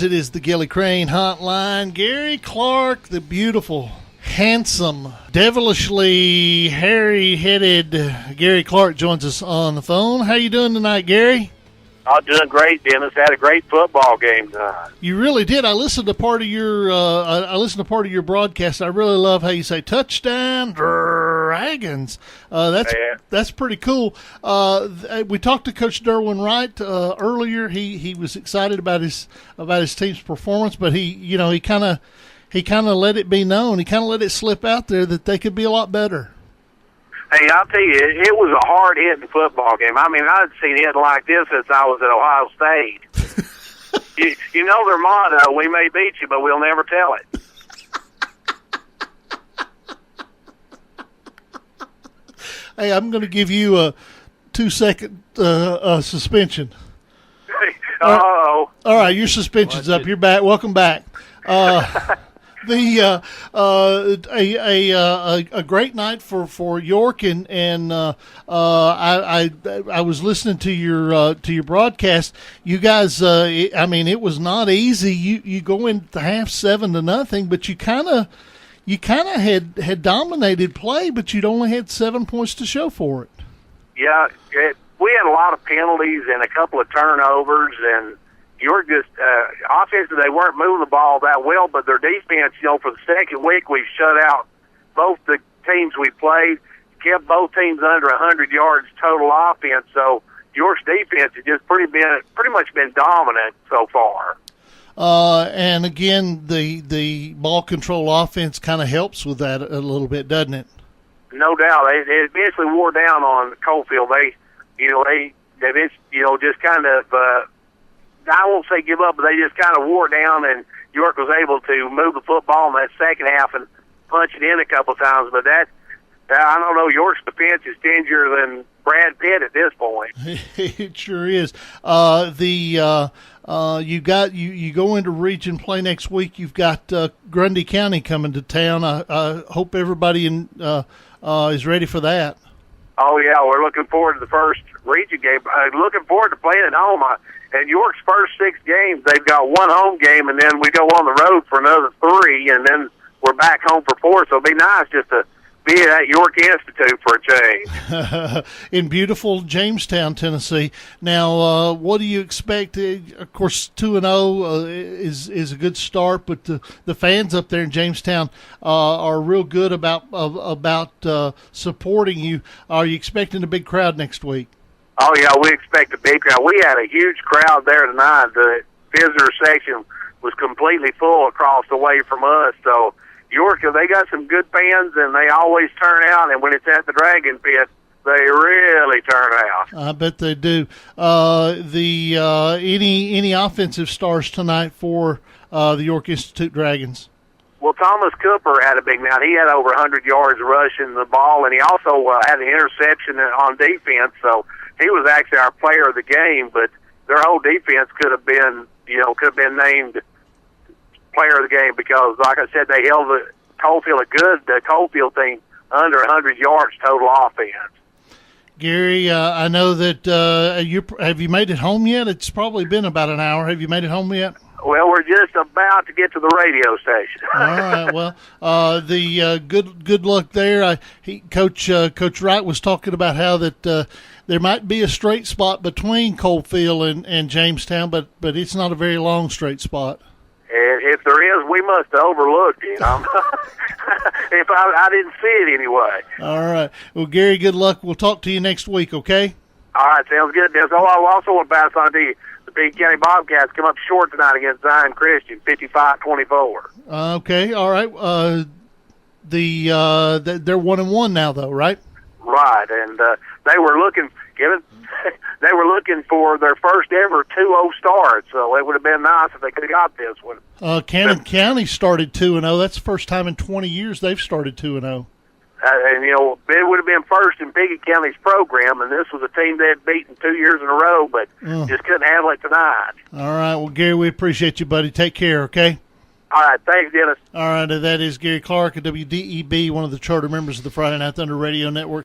It is the Gilly Crane Hotline. Gary Clark, the beautiful, handsome, devilishly hairy-headed Gary Clark joins us on the phone. How you doing tonight, Gary? I'm doing great, Dennis. Had a great football game tonight. You really did. I listened to part of your broadcast. I really love how you say touchdown Dragons. That's pretty cool. We talked to Coach Derwin Wright earlier. He was excited about his team's performance, but he kind of let it be known. He kind of let it slip out there that they could be a lot better. Hey, I'll tell you, it was a hard-hitting football game. I mean, I've seen it like this since I was at Ohio State. you know their motto, we may beat you, but we'll never tell it. Hey, I'm going to give you a 2-second suspension. Uh-oh. All right, your suspension's up. You're back. Welcome back. A great night for York, and I was listening to your broadcast. You guys, it was not easy. You go into half 7-0, but you kind of had dominated play, but you'd only had 7 points to show for it. Yeah, we had a lot of penalties and a couple of turnovers, and York just offensively they weren't moving the ball that well, but their defense, for the second week we've shut out both the teams we played, kept both teams under 100 yards total offense. So York's defense has just pretty much been dominant so far. And again, the ball control offense kind of helps with that a little bit, doesn't it? No doubt. It eventually wore down on Coalfield. They just kind of. I won't say give up, but they just kind of wore down, and York was able to move the football in that second half and punch it in a couple times. But I don't know, York's defense is stingier than Brad Pitt at this point. It sure is. You go into region play next week. You've got Grundy County coming to town. I hope everybody is ready for that. Oh yeah, we're looking forward to the first region game. Looking forward to playing at home. And York's first 6 games, they've got one home game, and then we go on the road for another 3, and then we're back home for 4. So it'd be nice just to be at York Institute for a change. In beautiful Jamestown, Tennessee. Now, what do you expect? Of course, 2-0 is a good start, but the fans up there in Jamestown are real good about supporting you. Are you expecting a big crowd next week? Oh, yeah, we expect a big crowd. We had a huge crowd there tonight. The visitor section was completely full across the way from us. So York, they got some good fans, and they always turn out. And when it's at the Dragon Pit, they really turn out. I bet they do. Any offensive stars tonight for the York Institute Dragons? Well, Thomas Cooper had a big night. He had over 100 yards rushing the ball, and he also had an interception on defense. So he was actually our player of the game, but their whole defense could have been named player of the game because, like I said, they held the Coalfield Coalfield team under 100 yards total offense. Gary, I know that have you made it home yet? It's probably been about an hour. Have you made it home yet? Well, we're just about to get to the radio station. All right. Well, good luck there. Coach Wright was talking about how that there might be a straight spot between Coalfield and Jamestown, but it's not a very long straight spot. If there is, we must have overlooked it. If I didn't see it anyway. All right. Well, Gary, good luck. We'll talk to you next week, okay? All right, sounds good. I also want to pass on to you. The Big County Bobcats come up short tonight against Zion Christian, 55-24. Okay, all right. They're 1-1 now, though, right? Right, and they were looking for their first ever 2-0 start, so it would have been nice if they could have got this one. Cannon County started 2-0. That's the first time in 20 years they've started 2-0. And, it would have been first in Piggott County's program, and this was a team they had beaten 2 years in a row, but just couldn't handle it tonight. All right. Well, Gary, we appreciate you, buddy. Take care, okay? All right. Thanks, Dennis. All right. That is Gary Clark of WDEB, one of the charter members of the Friday Night Thunder Radio Network.